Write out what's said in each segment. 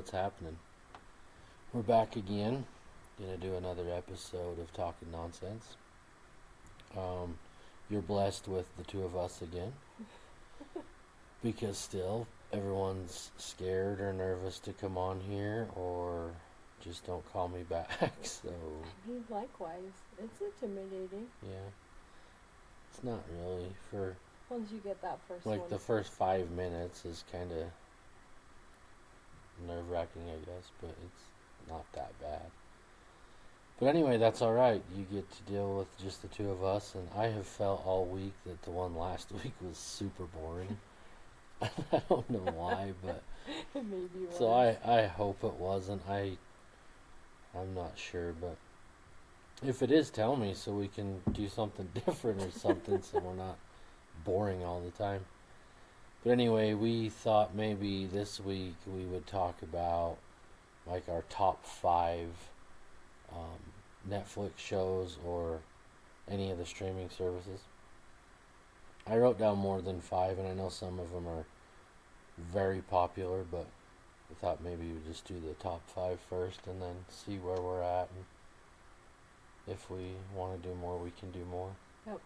what's happening? We're back again. Gonna do another episode of Talking Nonsense. You're blessed with the two of us again. Because still, everyone's scared or nervous to come on here or just don't call me back, so... I mean, likewise. It's intimidating. Yeah. It's not really for... Once you get that first like, one. the first 5 minutes is kind of nerve-wracking, I guess, but it's not that bad. But anyway, that's alright. You get to deal with just the two of us, and I have felt all week that the one last week was super boring. I don't know why, but... It maybe was. So I hope it wasn't. I'm not sure, but... If it is, tell me so we can do something different or something so we're not boring all the time. But anyway, we thought maybe this week we would talk about like our top 5 Netflix shows or any of the streaming services. I wrote down more than 5, and I know some of them are very popular, but I thought maybe we'd just do the top 5 first and then see where we're at, and if we want to do more, we can do more. Yep.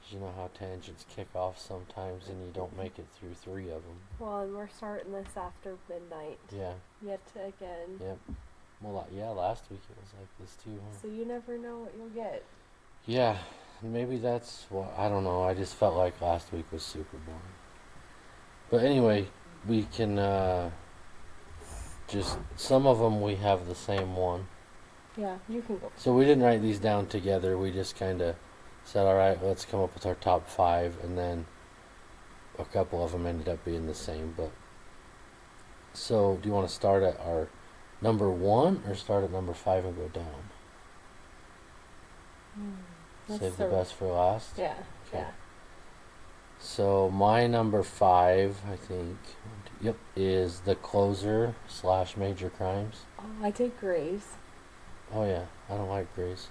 You know how tangents kick off sometimes and you don't make it through 3 of them. Well, and we're starting this after midnight. Yeah. Yet again. Yep. Well, yeah, last week it was like this too, huh? So you never know what you'll get. Yeah, maybe that's what, I don't know. I just felt like last week was super boring. But anyway, we can just, some of them we have the same one. Yeah, you can go. So we didn't write these down together. We just kind of said, alright, let's come up with our top 5, and then a couple of them ended up being the same. But so, do you want to start at our number 1 or start at number 5 and go down? Save the best for last? Yeah, okay. yeah. So my number 5, I think, is The Closer / Major Crimes. Oh, I did Grace. Oh yeah, I don't like Grace.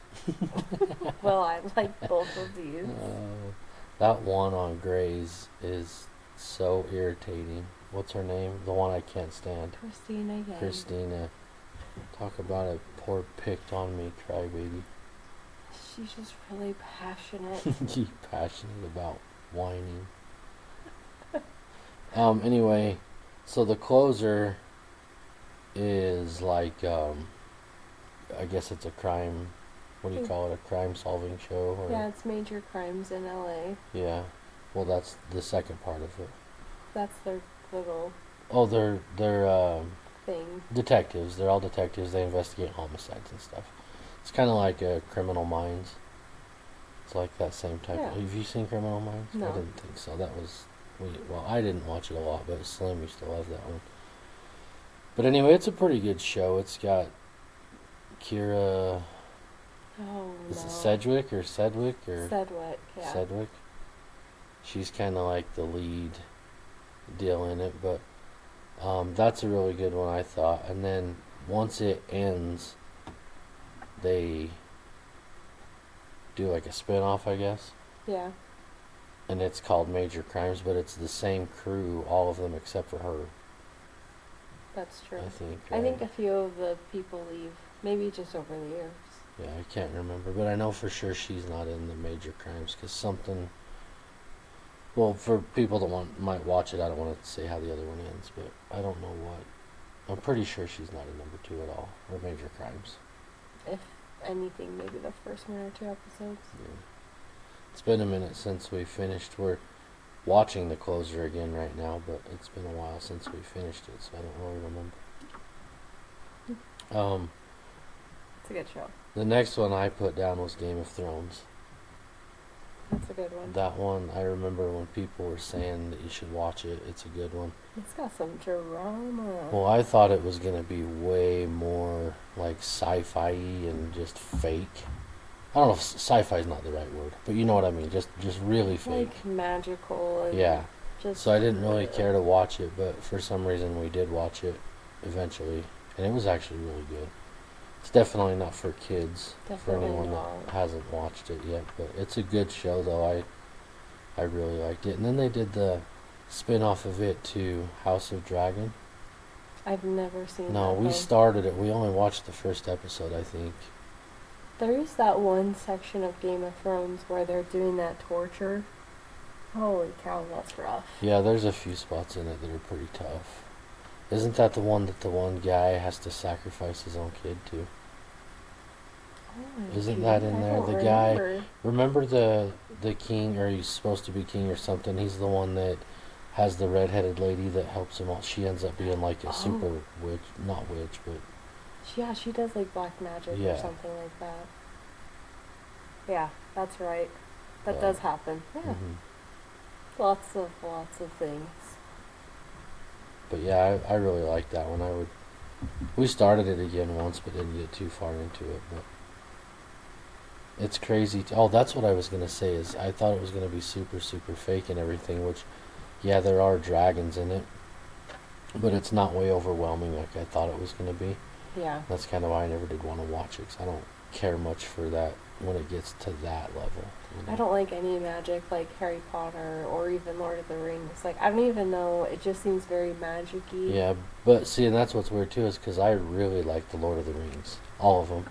Well, I like both of these. That one on Grey's is so irritating. What's her name? The one I can't stand. Christina again. Christina. Talk about a poor picked on me crybaby. She's just really passionate. She's passionate about whining. Anyway, so The Closer is like, I guess it's a crime, what do you call it, a crime-solving show? Or? Yeah, it's Major Crimes in L.A. Yeah, well, that's the second part of it. That's their little... Oh, they're thing. Detectives. They're all detectives. They investigate homicides and stuff. It's kind of like Criminal Minds. It's like that same type. Yeah. Have you seen Criminal Minds? No. I didn't think so. That was... Well, I didn't watch it a lot, but Slim used to love that one. But anyway, it's a pretty good show. It's got Kira... Oh, Is no. it Sedgwick or Sedgwick? Sedgwick, yeah. Sedgwick. She's kind of like the lead deal in it, but that's a really good one, I thought. And then once it ends, they do like a spin-off, I guess. Yeah. And it's called Major Crimes, but it's the same crew, all of them except for her. That's true. I think. I think a few of the people leave, maybe just over the years. Yeah, I can't remember, but I know for sure she's not in the Major Crimes because something. Well, for people that might watch it, I don't want to say how the other one ends, but I don't know what. I'm pretty sure she's not in number 2 at all, or Major Crimes. If anything, maybe the first 1 or 2 episodes. Yeah. It's been a minute since we finished. We're watching The Closer again right now, but it's been a while since we finished it, so I don't really remember. It's a good show. The next one I put down was Game of Thrones. That's a good one. That one, I remember when people were saying that you should watch it. It's a good one. It's got some drama. Well, I thought it was going to be way more like sci-fi and just fake. I don't know if sci-fi is not the right word, but you know what I mean. Just really fake. Like magical. And yeah. Just so I didn't really care to watch it, but for some reason we did watch it eventually, and it was actually really good. It's definitely not for kids, for anyone that hasn't watched it yet, but it's a good show though. I really liked it. And then they did the spin-off of it to House of Dragon. I've never seen No, that. we though. started it. We only watched the first episode, I think. There's that one section of Game of Thrones where they're doing that torture. Holy cow, that's rough. Yeah, there's a few spots in it that are pretty tough. Isn't that the one that the one guy has to sacrifice his own kid to? Oh, Isn't gee, that in I there? don't The guy, remember. remember the king, or he's supposed to be king or something? He's the one that has the redheaded lady that helps him out. She ends up being like a super witch, not witch, but Yeah, she does like black magic Yeah. or something like that. Yeah, that's right. That Yeah. does happen. Yeah, mhm. lots of things. But yeah, I really like that one. We started it again once, but didn't get too far into it. But it's crazy. Oh, that's what I was gonna say. Is I thought it was gonna be super super fake and everything. Which, yeah, there are dragons in it, but it's not way overwhelming like I thought it was gonna be. Yeah. That's kind of why I never did want to watch it. 'Cause I don't care much for that when it gets to that level. You know? I don't like any magic like Harry Potter or even Lord of the Rings. Like, I don't even know. It just seems very magic-y. Yeah, but see, and that's what's weird too, is because I really like the Lord of the Rings, all of them,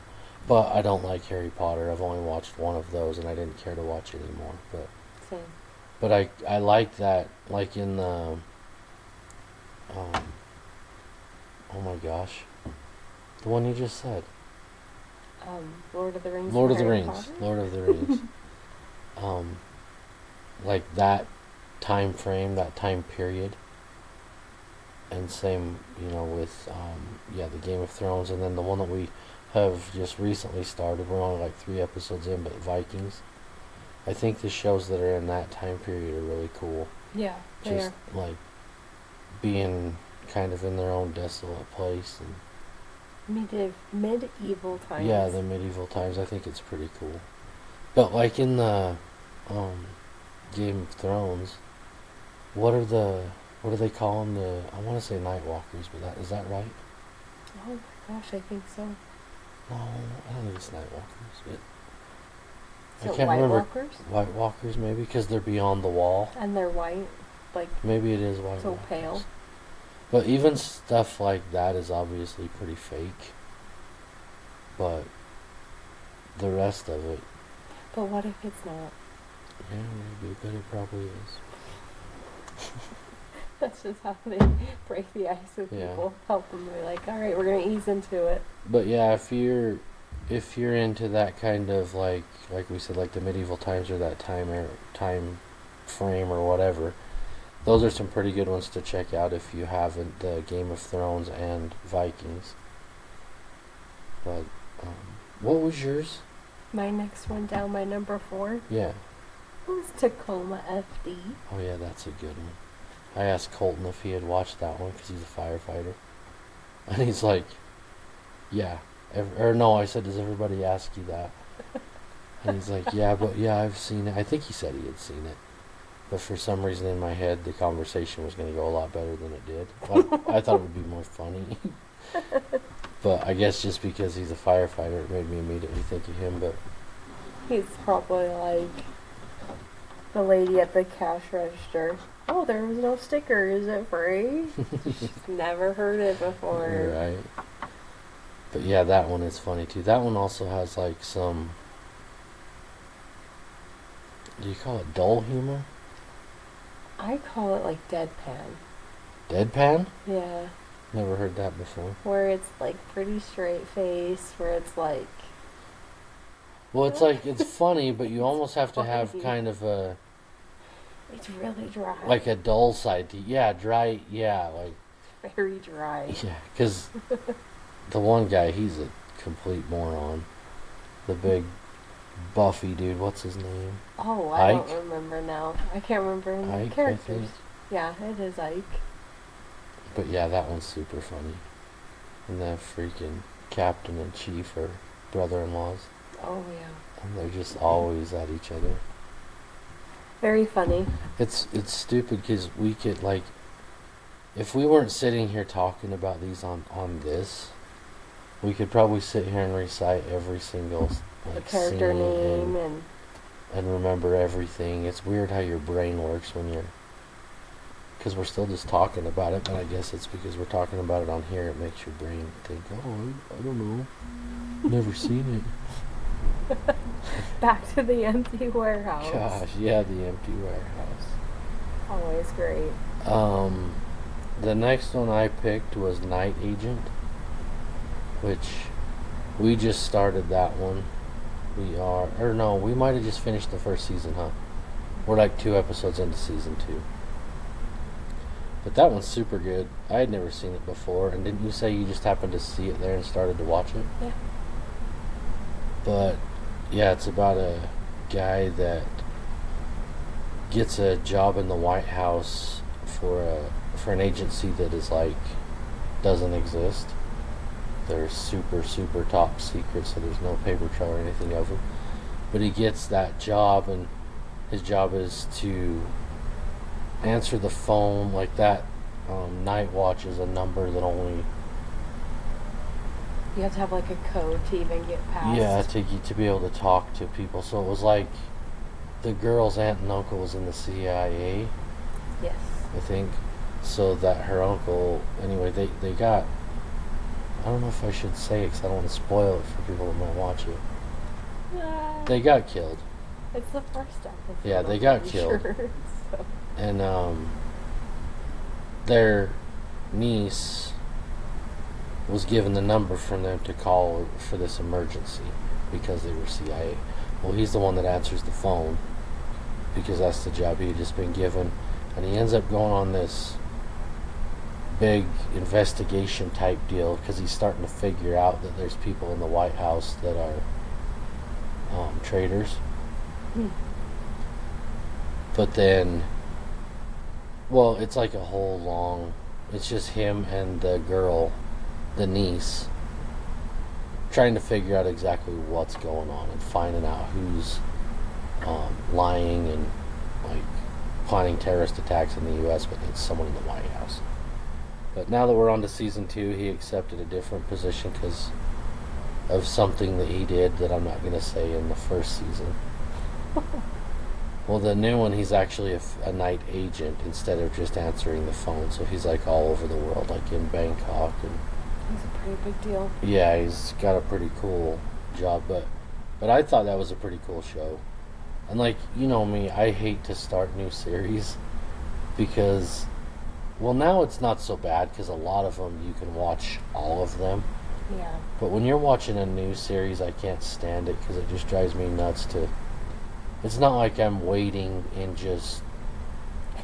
but I don't like Harry Potter. I've only watched one of those, and I didn't care to watch anymore. Same. But I like that, like in the, oh my gosh, the one you just said, Lord of the Rings. Lord and of the Harry Rings, Potter? Lord of the Rings, um, like that time frame, that time period. And same, with yeah, the Game of Thrones, and then the one that we have just recently started. We're only like 3 episodes in, but Vikings. I think the shows that are in that time period are really cool. Yeah, they Just are. like being kind of in their own desolate place, and Medieval times. yeah, the medieval times. I think it's pretty cool. But like in the Game of Thrones, what do they call them? I want to say Night Walkers, but is that right? Oh my gosh, I think so. No, I don't think it's Night Walkers, but So I can't White remember. Walkers? White Walkers, maybe, because they're beyond the wall. And they're white, like Maybe it is White so Walkers. pale. But even stuff like that is obviously pretty fake. But the rest of it, But what if it's not? yeah, maybe, but it probably is. That's just how they break the ice with Yeah. people. Help them be like, all right, we're gonna ease into it. But yeah, if you're into that kind of like we said, like the medieval times or that time frame or whatever, those are some pretty good ones to check out if you haven't, the Game of Thrones and Vikings. But what was yours? My next one down, my number 4, Yeah. was Tacoma FD. Oh yeah, that's a good one. I asked Colton if he had watched that one because he's a firefighter, and he's like, "Yeah." Or no, I said, "Does everybody ask you that?" And he's like, "Yeah, but yeah, I've seen it." I think he said he had seen it, but for some reason in my head, the conversation was going to go a lot better than it did. I thought it would be more funny. But I guess just because he's a firefighter, it made me immediately think of him. But He's probably like the lady at the cash register. Oh, there was no sticker. Is it free? She's never heard it before. right. But yeah, that one is funny too. That one also has like some. Do you call it dull humor? I call it like deadpan. Deadpan? Yeah. Never heard that before. Where it's like pretty straight face, where it's like. Well, it's like it's funny, but you almost have to have Funny. kind of a It's really dry. like a dull side to dry, like very dry. yeah, because the one guy, he's a complete moron. The big Buffy dude, what's his name? Oh, I Ike? don't remember now. I can't remember any Ike, I characters. think. Yeah, it is Ike. But yeah, that one's super funny. And the freaking captain and chief are brother-in-laws, Oh yeah. and they're just always at each other. Very funny. It's stupid because we could like, if we weren't sitting here talking about these on this, we could probably sit here and recite every single The like character scene name and, and and remember everything. It's weird how your brain works when you're, because we're still just talking about it, but I guess it's because we're talking about it on here. It makes your brain think, oh, I don't know. Never seen it. Back to the empty warehouse. Gosh, yeah, the empty warehouse. Always great. The next one I picked was Night Agent, which we just started that one. We might have just finished the first season, huh? We're like 2 episodes into season 2. But that one's super good. I had never seen it before, and didn't you say you just happened to see it there and started to watch it? Yeah. But yeah, it's about a guy that gets a job in the White House for an agency that is like doesn't exist. They're super, super top secret, so there's no paper trail or anything of it. But he gets that job, and his job is to answer the phone like that. Night Watch is a number that only... You have to have like a code to even get past. Yeah, to be able to talk to people. So it was like the girl's aunt and uncle was in the CIA, Yes. I think. So that her uncle... Anyway, they got... I don't know if I should say it because I don't want to spoil it for people that might watch it. They got killed. It's the first episode. Yeah, they got killed. Sure, so. And their niece was given the number from them to call for this emergency because they were CIA. Well, he's the one that answers the phone because that's the job he had just been given. And he ends up going on this big investigation type deal because he's starting to figure out that there's people in the White House that are traitors. But then, well, it's like a whole long... It's just him and the girl, the niece, trying to figure out exactly what's going on and finding out who's lying and like planning terrorist attacks in the U.S., but it's someone in the White House. But now that we're on to season 2, he accepted a different position because of something that he did that I'm not going to say in the first season. Well, the new one, he's actually a night agent instead of just answering the phone. So he's like all over the world, like in Bangkok. And He's a pretty big deal. yeah, he's got a pretty cool job. But I thought that was a pretty cool show. And like, you know me, I hate to start new series because, well, now it's not so bad because a lot of them you can watch all of them. Yeah. But when you're watching a new series, I can't stand it because it just drives me nuts to... It's not like I'm waiting and just...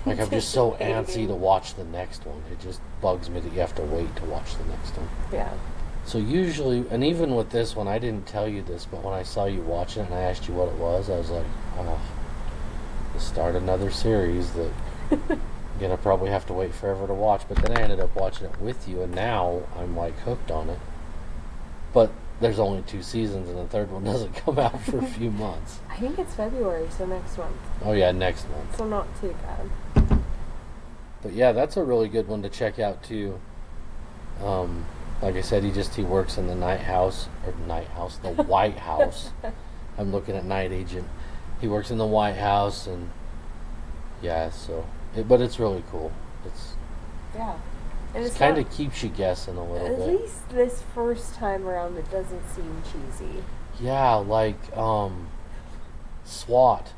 Like, I'm just so antsy to watch the next one. It just bugs me that you have to wait to watch the next one. Yeah. So usually, and even with this one, I didn't tell you this, but when I saw you watching it and I asked you what it was, I was like, oh, to start another series that I'm going to probably have to wait forever to watch. But then I ended up watching it with you, and now I'm, like, hooked on it. But there's only 2 seasons, and the third one doesn't come out for a few months. I think it's February, so next month. Oh, yeah, next month. So not too bad. But, yeah, that's a really good one to check out, too. Like I said, he works in the the White House. I'm looking at Night Agent. He works in the White House, and, yeah, so... but it's really cool. Yeah. And It kind of keeps you guessing a little bit. At least this first time around, it doesn't seem cheesy. Yeah, like SWAT.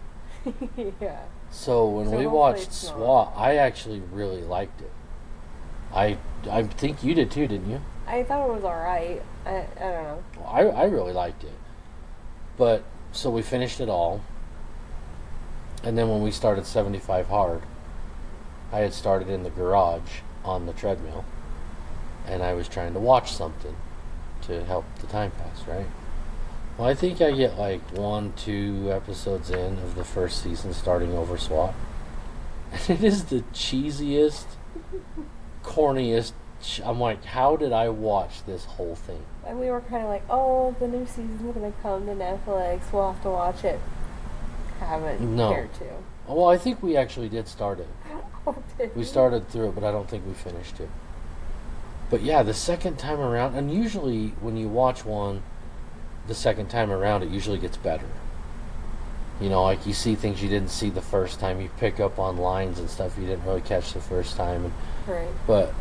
Yeah. So when we watched SWAT, I actually really liked it. I think you did too, didn't you? I thought it was alright. I don't know. I really liked it. But, so we finished it all. And then when we started 75 Hard, I had started in the garage on the treadmill, and I was trying to watch something to help the time pass, right? Well, I think I get like 1-2 episodes in of the first season starting over SWAT, and it is the cheesiest, corniest. I'm like, how did I watch this whole thing? And we were kind of like, oh, the new season's gonna come to Netflix, we'll have to watch it. Haven't cared to. Well, I think we actually did start it. Oh, did We started through it, but I don't think we finished it. But yeah, the second time around, and usually when you watch one the second time around, it usually gets better. You know, like you see things you didn't see the first time. You pick up on lines and stuff you didn't really catch the first time. And, Right. but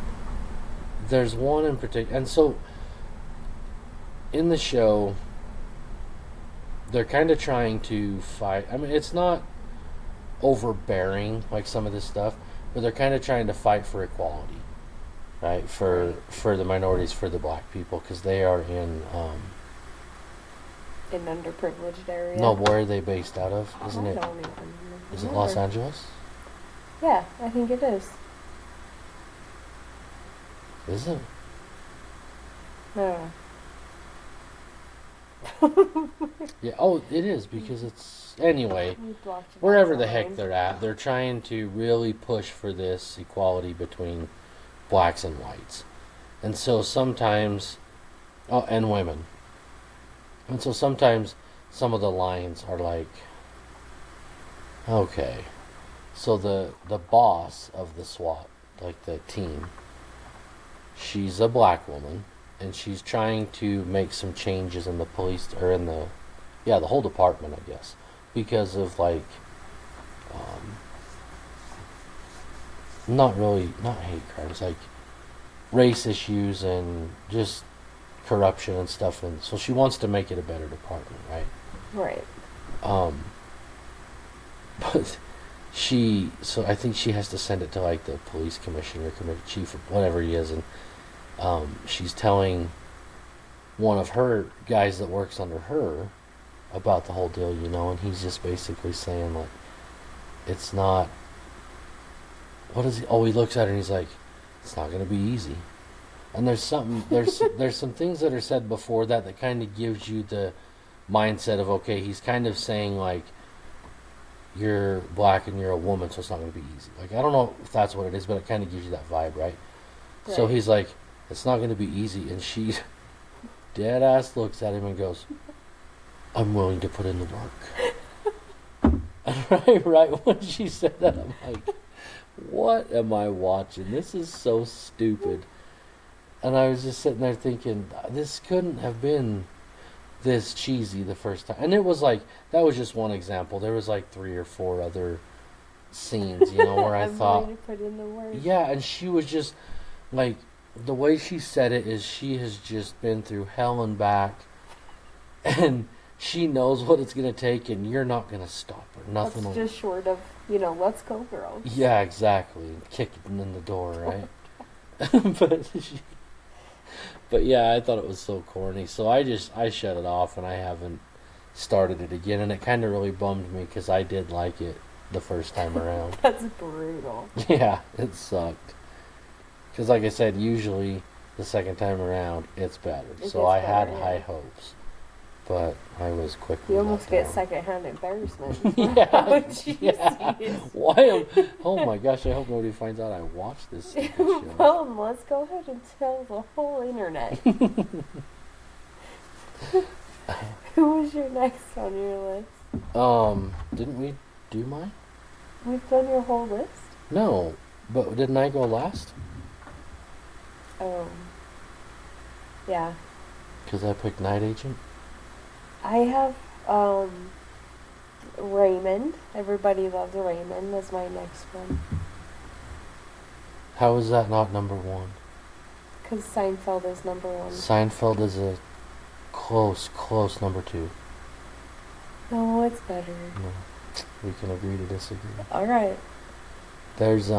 there's one in particular. And so in the show, they're kind of trying to fight. I mean, it's not overbearing like some of this stuff, but they're kind of trying to fight for equality, right? For the minorities, for the black people, because they are in An underprivileged area. no, where are they based out of? Isn't I it? don't even Is it remember. Los Angeles? Yeah, I think it is. Is it? No. Yeah. Oh, it is because it's anyway. We blocked it Wherever out the heck online. they're at, they're trying to really push for this equality between blacks and whites, and so sometimes, oh, and women, and so sometimes some of the lines are like, okay, so the boss of the SWAT, like the team, she's a black woman, and she's trying to make some changes in the police or in the, yeah, the whole department, I guess, because of like, not hate crimes, like race issues and just corruption and stuff, and so she wants to make it a better department, right? Right. But so I think she has to send it to like the police commissioner, chief, or whatever he is, and she's telling one of her guys that works under her about the whole deal, you know, and he's just basically saying like, it's not. What is he? Oh, he looks at her and he's like, it's not going to be easy. And there's some things that are said before that kind of gives you the mindset of, okay, he's kind of saying like, you're black and you're a woman, so it's not going to be easy. Like, I don't know if that's what it is, but it kind of gives you that vibe, right? So he's like, it's not going to be easy, and she dead ass looks at him and goes, I'm willing to put in the work. And right when she said that, I'm like, what am I watching? This is so stupid. And I was just sitting there thinking, this couldn't have been this cheesy the first time. And it was like, that was just one example. There was like 3 or 4 other scenes, you know, where I thought, to put in the work. yeah, and she was just like, the way she said it is she has just been through hell and back, and she knows what it's going to take, and you're not going to stop her. Nothing That's will. just short of, let's go, girls. Yeah, exactly. Kicking in the door, right? But yeah, I thought it was so corny. So I shut it off, and I haven't started it again. And it kind of really bummed me because I did like it the first time around. That's brutal. Yeah, it sucked. Because like I said, usually the second time around, it's better. So I had high hopes. But I was quickly. You almost let get down. secondhand embarrassment. Yeah, Yeah. Why? Oh my gosh! I hope nobody finds out I watched this stupid show. Well, let's go ahead and tell the whole internet. Who was your next on your list? Didn't we do mine? We've done your whole list? No, but didn't I go last? Yeah. Because I picked Night Agent. I have, Raymond. Everybody Loves Raymond is my next one. How is that not number 1? Because Seinfeld is number 1. Seinfeld is a close number 2. No, it's better. No, we can agree to disagree. Alright. There's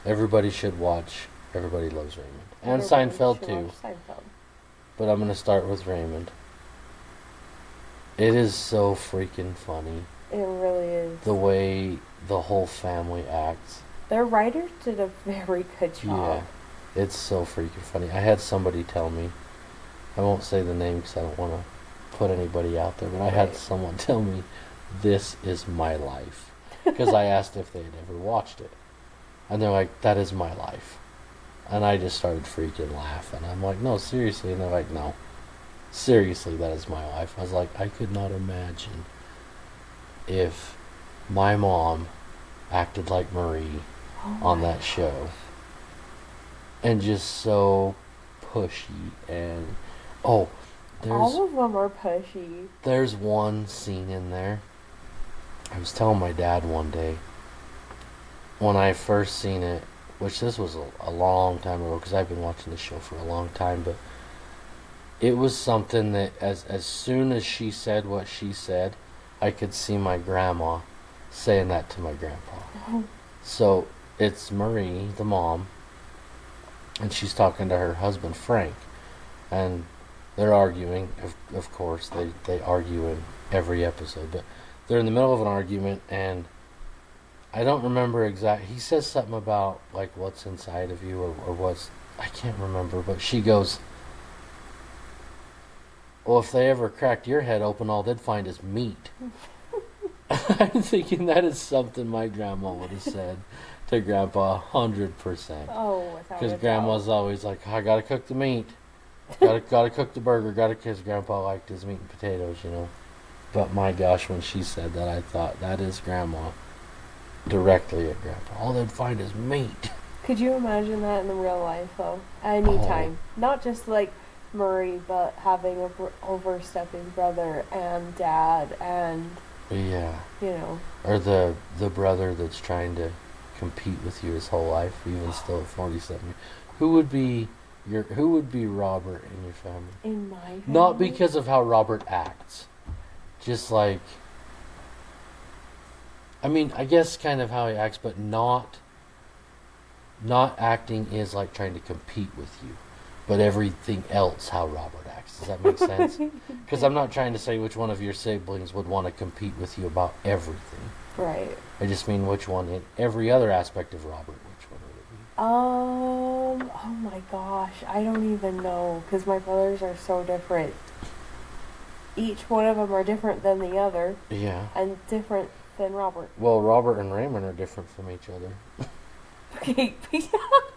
everybody should watch Everybody Loves Raymond, and Everybody Seinfeld should too. watch Seinfeld. But I'm gonna start with Raymond. It is so freaking funny. It really is. The way the whole family acts. Their writers did a very good job. Yeah, it's so freaking funny. I had somebody tell me, I won't say the name because I don't want to put anybody out there, but I had someone tell me, this is my life. Because I asked if they had ever watched it. And they're like, that is my life. And I just started freaking laughing. I'm like, no, seriously. And they're like, no. Seriously, that is my life. I was like, I could not imagine if my mom acted like Marie on that show. And just so pushy. And, all of them are pushy. there's one scene in there I was telling my dad one day when I first seen it, which this was a long time ago because I've been watching this show for a long time, but it was something that as soon as she said what she said, I could see my grandma saying that to my grandpa. So it's Marie, the mom, and she's talking to her husband Frank, and they're arguing. Of course, they argue in every episode, but they're in the middle of an argument, and I don't remember exactly. He says something about like what's inside of you, or what's, I can't remember, but she goes, well, if they ever cracked your head open, all they'd find is meat. I'm thinking that is something my grandma would have said to Grandpa 100%. Oh, without Because a Grandma's doubt. always like, I gotta cook the meat. Gotta cook the burger. Because Grandpa liked his meat and potatoes, you know. But my gosh, when she said that, I thought, that is Grandma directly at Grandpa. All they'd find is meat. Could you imagine that in the real life, though? Anytime. Not just like Murray, but having a overstepping brother and dad and, Yeah. you know. Or the brother that's trying to compete with you his whole life, even still at 47. Who would be Robert in your family? In my family? Not because of how Robert acts. Just like, I mean, I guess kind of how he acts, but not acting is like trying to compete with you, but everything else how Robert acts. Does that make sense? Because I'm not trying to say which one of your siblings would want to compete with you about everything. Right. I just mean which one in every other aspect of Robert. Which one would it be? Oh my gosh, I don't even know, because my brothers are so different. Each one of them are different than the other. Yeah. And different than Robert. Well, Robert and Raymond are different from each other. Okay,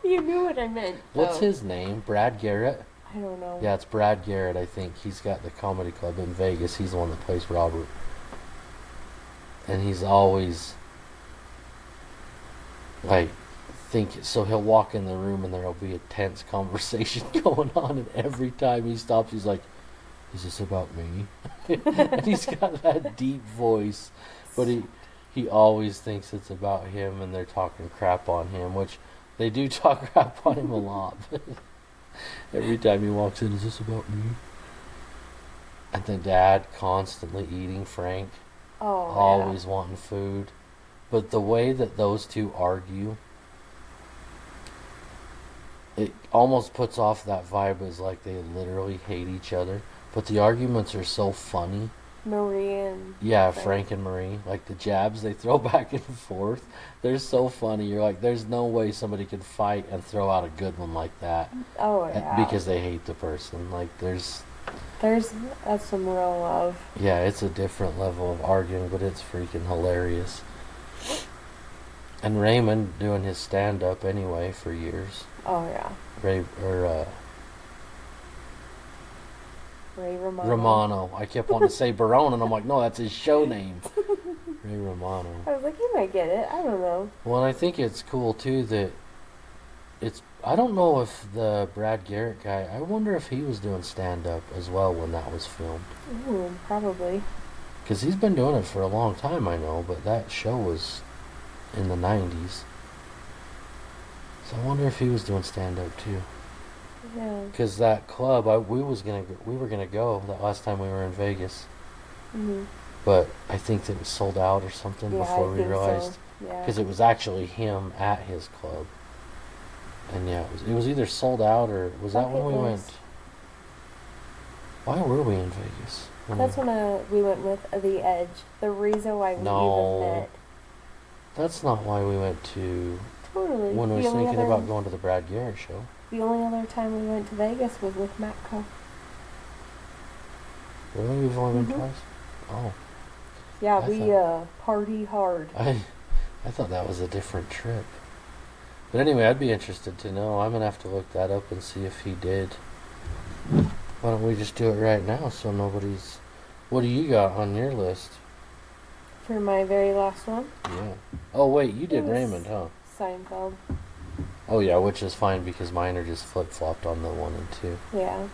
you knew what I meant. What's his name? Brad Garrett? I don't know. Yeah, it's Brad Garrett, I think. He's got the comedy club in Vegas. He's the one that plays Robert. And he's always, like, so he'll walk in the room and there'll be a tense conversation going on, and every time he stops, he's like, is this about me? And he's got that deep voice, but he always thinks it's about him, and they're talking crap on him, which they do talk crap on him a lot. But every time he walks in, is this about me? And the dad constantly eating Frank, always wanting food. But the way that those two argue, it almost puts off that vibe as like they literally hate each other. But the arguments are so funny. Marie and Frank and Marie, like the jabs they throw back and forth, they're so funny. You're like, there's no way somebody could fight and throw out a good one like that. Oh yeah. Because they hate the person. Like that's some real love. Yeah, it's a different level of arguing, but it's freaking hilarious. And Raymond doing his stand up anyway for years. Oh yeah. Ray Romano. I kept wanting to say Barone, and I'm like, no, that's his show name. Ray Romano. I was like, you might get it. I don't know. Well, and I think it's cool too that I don't know if the Brad Garrett guy, I wonder if he was doing stand up as well when that was filmed. Ooh, probably. Because he's been doing it for a long time, I know, but that show was in the 90s. So I wonder if he was doing stand up too. Yeah. Because that club, we were gonna go that last time we were in Vegas. Mhm. But I think that it was sold out or something before we realized. So. Yeah. Because it was actually him at his club. And yeah, it was either sold out or was that when we went? Why were we in Vegas? That's when we went with The Edge. The reason why we even met. That's not why we went to. Totally. When we were thinking about going to the Brad Garrett show. The only other time we went to Vegas was with Matco. Really? We've only been twice? Oh. Yeah, we party hard. I thought that was a different trip. But anyway, I'd be interested to know. I'm going to have to look that up and see if he did. Why don't we just do it right now so nobody's... What do you got on your list? For my very last one? Yeah. Oh, wait, you did Raymond, huh? Seinfeld. Oh, yeah, which is fine because mine are just flip-flopped on the 1 and 2. Yeah.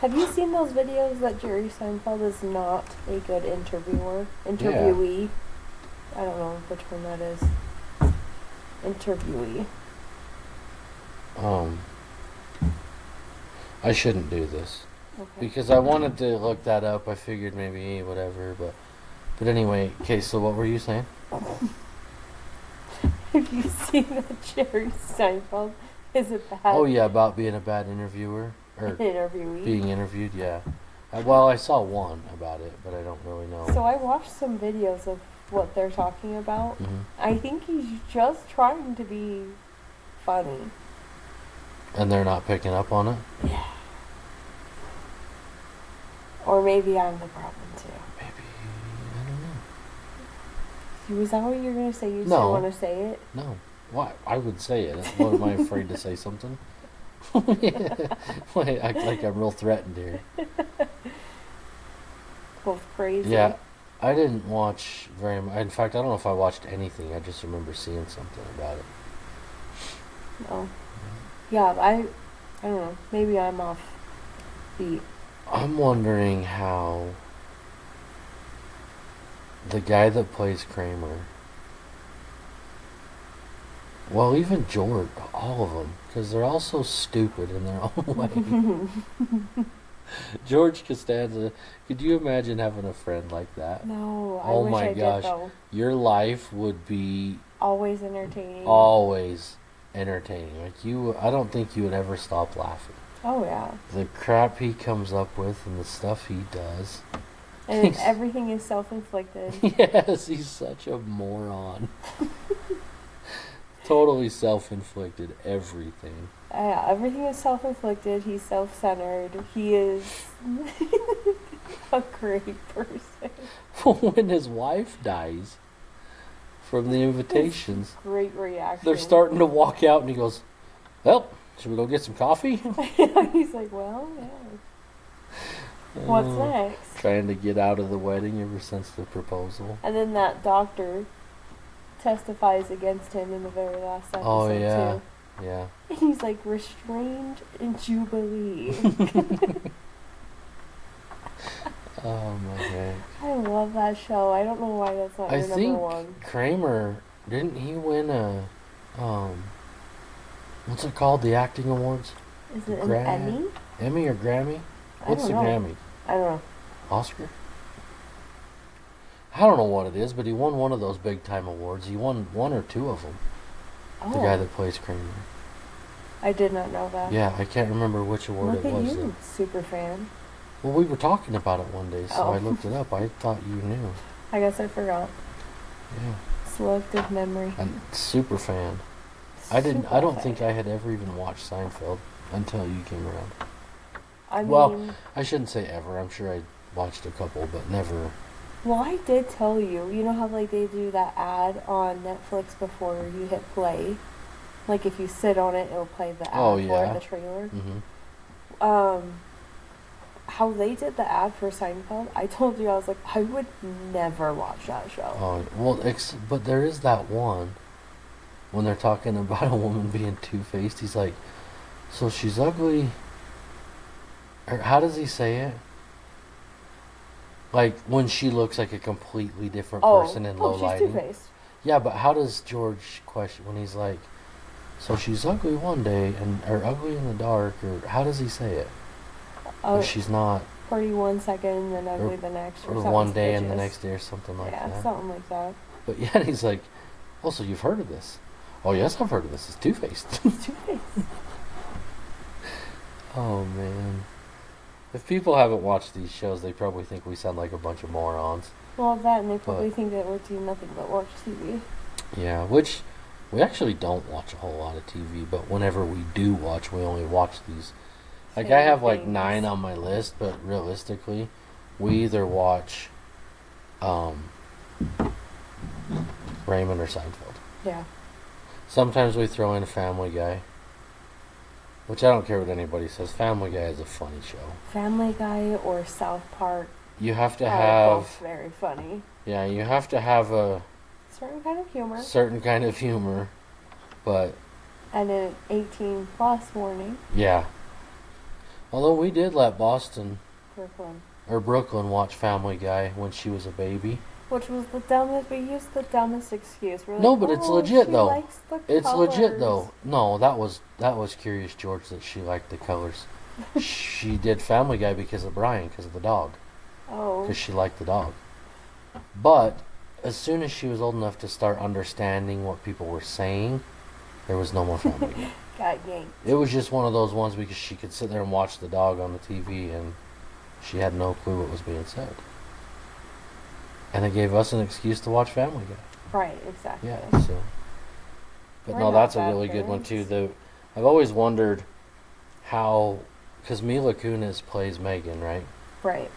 Have you seen those videos that Jerry Seinfeld is not a good interviewee? I don't know which one that is. Interviewee. I shouldn't do this. Okay. Because I wanted to look that up. I figured maybe whatever, but anyway. Okay, so what were you saying? Have you seen that Jerry Seinfeld is a bad Oh yeah, about being a bad interviewer or interviewee? being interviewed. Yeah. Well, I saw one about it, but I don't really know. So I watched some videos of what they're talking about. Mm-hmm. I think he's just trying to be funny. And they're not picking up on it? Yeah. Or maybe I'm the problem too. Maybe, I don't know. Was that what you were going to say? You No. still want to say it? No. Why? I would say it. What, am I afraid to say something? Why act like I'm real threatened here? Both crazy. Yeah. I didn't watch very much. In fact, I don't know if I watched anything. I just remember seeing something about it. No. Yeah, I don't know. Maybe I'm off beat. I'm wondering how the guy that plays Kramer, well, even George, all of them, because they're all so stupid in their own way. George Costanza, could you imagine having a friend like that? No, I Oh wish my I gosh. did though. Your life would be Always entertaining. always entertaining. I don't think you would ever stop laughing. Oh yeah. The crap he comes up with and the stuff he does. And everything is self-inflicted. Yes, he's such a moron. Totally self-inflicted everything. Yeah, everything is self-inflicted. He's self-centered. He is a great person. When his wife dies from the invitations, Great reaction. they're starting to walk out and he goes, well, should we go get some coffee? He's like, well, yeah. What's next? Trying to get out of the wedding ever since the proposal. And then that doctor testifies against him in the very last episode, Oh, yeah. too. Yeah. And he's like, restrained in Jubilee. Oh, my heck. I love that show. I don't know why that's not I your think number one. Kramer, didn't he win a, what's it called? The acting awards? Is it an Emmy? Emmy or Grammy? I What's don't the know. Grammy? I don't know. Oscar? I don't know what it is, but he won one of those big time awards. He won one or two of them. Oh, The guy that plays Kramer. I did not know that. Yeah, I can't remember which award Look it at was. you, Though. super fan. Well, we were talking about it one day, so Oh. I looked it up. I thought you knew. I guess I forgot. Yeah. Selective memory. I'm super fan. I don't think I had ever even watched Seinfeld until you came around. I mean, Well, I shouldn't say ever. I'm sure I watched a couple, but never. well, I did tell you. You know how like they do that ad on Netflix before you hit play? Like if you sit on it, it'll play the ad Oh, for yeah. the trailer. Mm-hmm. How they did the ad for Seinfeld, I told you, I was like, I would never watch that show. Oh, well, but there is that one when they're talking about a woman being two-faced. He's like, so she's ugly. Or how does he say it? Like when she looks like a completely different person in low she's lighting. two-faced. Yeah, but how does George question when he's like, so she's ugly one day or ugly in the dark, or how does he say it? Oh, Or she's not, pretty one second and then ugly the next, or something one day and the suspicious. next day, or something like Yeah, that. something like that. But yeah, he's like, oh, so you've heard of this? Oh, yes, I've heard of this. It's two-faced. Two-faced. Oh, man. If people haven't watched these shows, they probably think we sound like a bunch of morons. Well, that, and they probably But- think that we're doing nothing but watch TV. Yeah, which we actually don't watch a whole lot of TV, but whenever we do watch, we only watch these. Like, I Same have like things. 9 on my list, but realistically, we either watch Raymond or Seinfeld. Yeah. Sometimes we throw in a Family Guy, which I don't care what anybody says. Family Guy is a funny show. Family Guy or South Park You have to are have, both very funny. yeah, you have to have a Certain kind of humor. certain kind of humor, but And an 18+ warning. yeah. Although we did let Boston Brooklyn. or Brooklyn watch Family Guy when she was a baby. Which was the dumbest. We used the dumbest excuse. We're like, No, but it's legit she though. likes the It's legit colors." though. No, that was Curious George that she liked the colors. She did Family Guy because of Brian, because of the dog, Oh. because she liked the dog. But as soon as she was old enough to start understanding what people were saying, there was no more Family Guy. Got yanked. It was just one of those ones because she could sit there and watch the dog on the TV and she had no clue what was being said. And it gave us an excuse to watch Family Guy. Right, exactly. Yeah, so. But We're no, not that's a bad really good one too. parents. I've always wondered how, because Mila Kunis plays Megan, right? Right.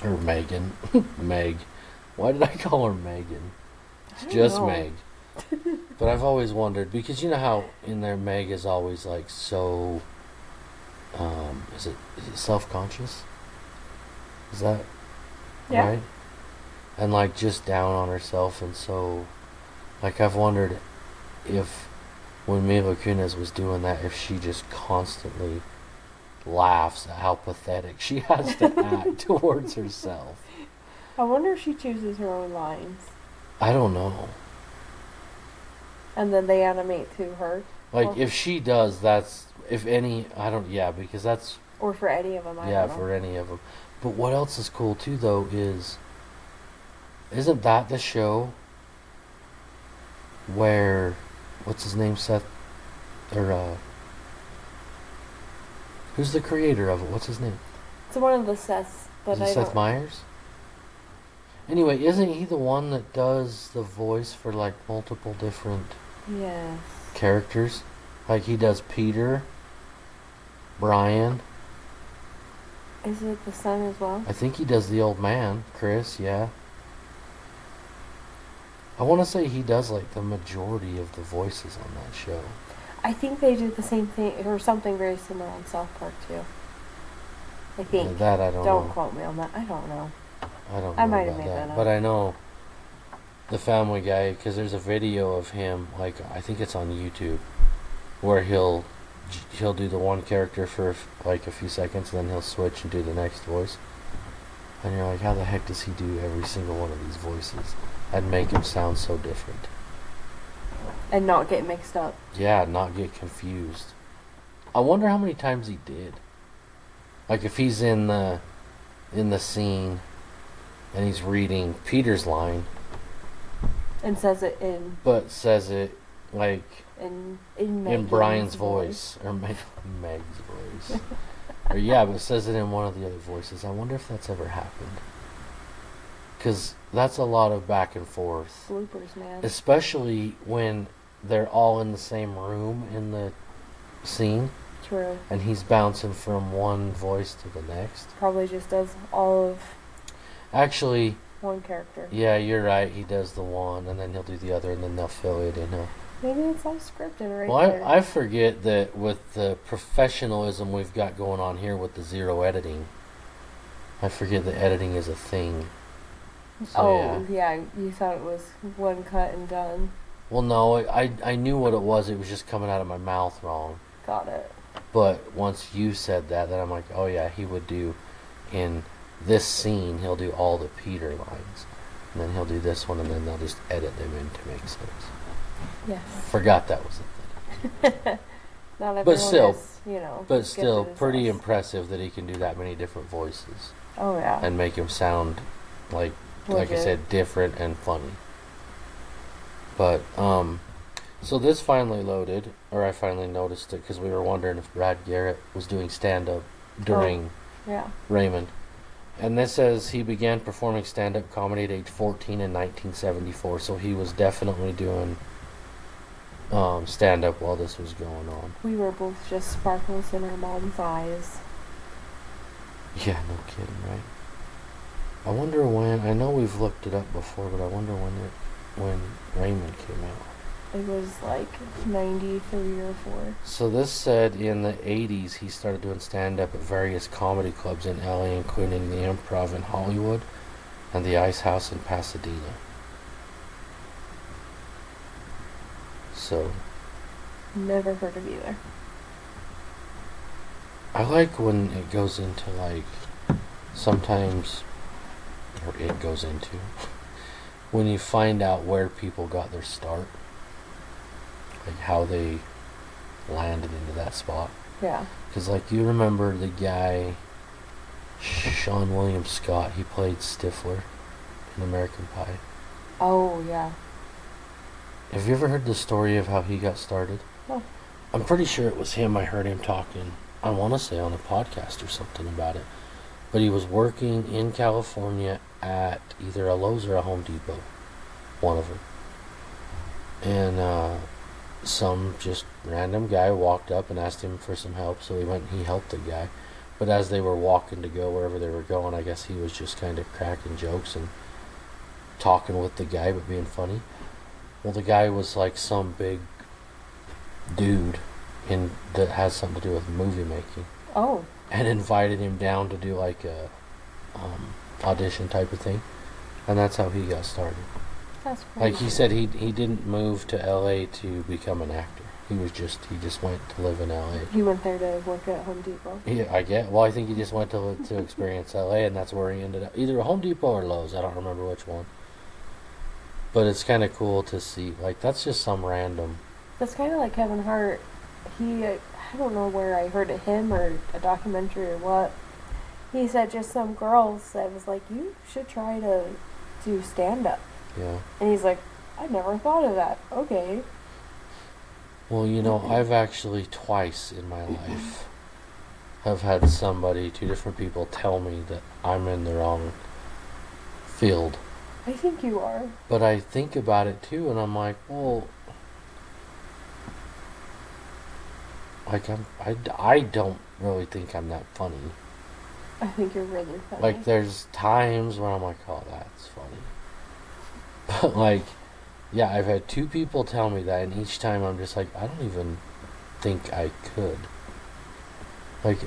Or Megan, Meg. Why did I call her Megan? It's I don't just know. Meg. But I've always wondered because you know how in there Meg is always like so. Is it self-conscious? Is that Yeah. right? And like just down on herself, and so like I've wondered if when Mila Kunis was doing that, if she just constantly laughs at how pathetic she has to act towards herself. I wonder if she chooses her own lines. I don't know. And then they animate to her. Like Well- if she does, that's if any. I don't. Yeah, because that's Or for any of them, I yeah don't know. for any of them. But what else is cool too, though, isn't that the show where what's his name, Seth, or who's the creator of it? What's his name? It's one of the Seths, but Is it I Seth don't... Meyers? Anyway, isn't he the one that does the voice for like multiple different Yes. characters? Like he does Peter, Brian. Is it the son as well? I think he does the old man, Chris, yeah. I want to say he does like the majority of the voices on that show. I think they do the same thing, or something very similar on South Park, too. I think. Yeah, that I don't Don't know. quote me on that. I don't know. I don't know I might have about made that. that up. But I know the Family Guy, because there's a video of him, like I think it's on YouTube, where he'll do the one character for like a few seconds, and then he'll switch and do the next voice. And you're like, how the heck does he do every single one of these voices and make them sound so different? And not get mixed up. Yeah, not get confused. I wonder how many times he did. Like if he's in the scene and he's reading Peter's line, And says it in but says it like in in Brian's voice or Meg's voice. Or yeah, but says it in one of the other voices. I wonder if that's ever happened. Because that's a lot of back and forth. Bloopers, man. Especially when they're all in the same room in the scene. True. And he's bouncing from one voice to the next. Probably just does all of Actually, one character. yeah, you're right. He does the one, and then he'll do the other, and then they'll fill it in. Maybe it's all scripted right Well, there. I forget that with the professionalism we've got going on here with the zero editing, I forget that editing is a thing. So, Oh, yeah. You thought it was one cut and done. Well, no, I knew what it was. It was just coming out of my mouth wrong. Got it. But once you said that, then I'm like, oh yeah, he would do in this scene, he'll do all the Peter lines. And then he'll do this one, and then they'll just edit them in to make sense. Yes. Forgot that was a thing. Not everyone still- is, you know. But still, gifted as pretty us. impressive that he can do that many different voices. Oh, yeah. And make him sound like I Legit. said, different and funny. But, so this finally loaded, or I finally noticed it, because we were wondering if Brad Garrett was doing stand-up during Yeah. Raymond. And this says he began performing stand-up comedy at age 14 in 1974, so he was definitely doing stand-up while this was going on. We were both just sparkles in our mom's eyes. Yeah, no kidding, right? I wonder when, I know we've looked it up before, but I wonder when Raymond came out. It was like 93 or 4. So this said in the 80s he started doing stand-up at various comedy clubs in LA, including the Improv in Hollywood and the Ice House in Pasadena. So, Never heard of either. I like when it goes into like sometimes, or it goes into when you find out where people got their start, like how they landed into that spot. Yeah. Because like you remember the guy, Sean William Scott. He played Stifler in American Pie. Oh yeah. Have you ever heard the story of how he got started? No. I'm pretty sure it was him. I heard him talking, I want to say on a podcast or something about it. But he was working in California at either a Lowe's or a Home Depot. One of them. And some just random guy walked up and asked him for some help. So he went and he helped the guy. But as they were walking to go wherever they were going, I guess he was just kind of cracking jokes and talking with the guy but being funny. Well, the guy was like some big dude that has something to do with movie making. Oh. And invited him down to do like a audition type of thing, and that's how he got started. That's crazy. Like he said, he didn't move to L.A. to become an actor. He just went to live in L.A. He went there to work at Home Depot. Yeah, I think he just went to experience L.A. and that's where he ended up. Either a Home Depot or Lowe's. I don't remember which one. But it's kind of cool to see. Like that's just some random. That's kind of like Kevin Hart. I don't know where I heard it, him or a documentary or what. He said just some girl said was like, you should try to do stand up. Yeah. And he's like, I never thought of that. Okay. Well, I've actually twice in my life have had two different people tell me that I'm in the wrong field. I think you are. But I think about it too, and I'm like, well, like I don't really think I'm that funny. I think you're really funny. Like there's times where I'm like, oh, that's funny. But like, yeah, I've had two people tell me that, and each time I'm just like, I don't even think I could. Like,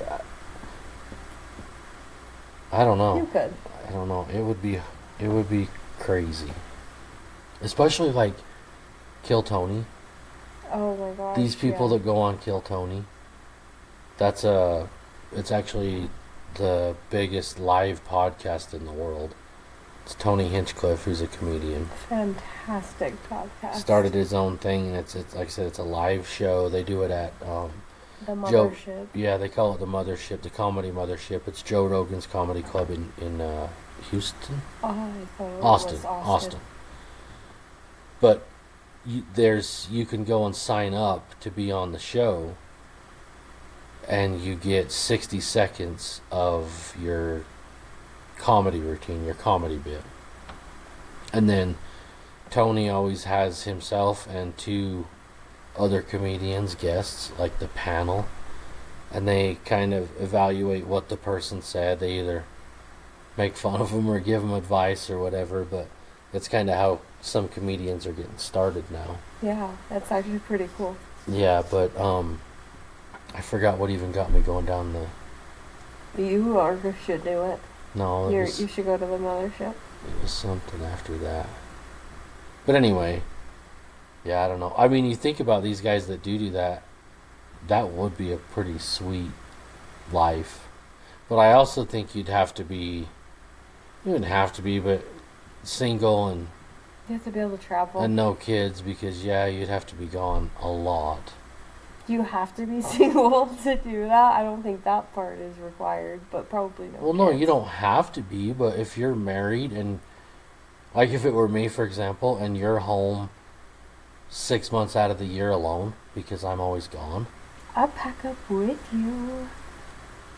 I don't know. You could. I don't know. It would be crazy. Especially like Kill Tony. Oh my gosh. These people that go on Kill Tony. It's actually the biggest live podcast in the world. It's Tony Hinchcliffe, who's a comedian. Fantastic podcast. Started his own thing, and it's like I said, it's a live show. They do it at the Mothership. Yeah, they call it the Mothership, the Comedy Mothership. It's Joe Rogan's comedy club in Houston. Oh, I thought it was Austin. But you can go and sign up to be on the show, and you get 60 seconds of your comedy routine, your comedy bit. And then Tony always has himself and two other comedians, guests, like the panel, and they kind of evaluate what the person said. They either make fun of them or give them advice or whatever, but it's kind of how some comedians are getting started now. Yeah, that's actually pretty cool. Yeah, but I forgot what even got me going down the... You should do it. No, You should go to the Mothership. It was something after that. But anyway, yeah, I don't know. I mean, you think about these guys that do that, that would be a pretty sweet life. But I also think you wouldn't have to be, but single and... You have to be able to travel. And no kids, because, yeah, you'd have to be gone a lot. You have to be single to do that? I don't think that part is required, but probably no. Well, no, you don't have to be, but if you're married and... Like if it were me, for example, and you're home 6 months out of the year alone, because I'm always gone. I'll pack up with you.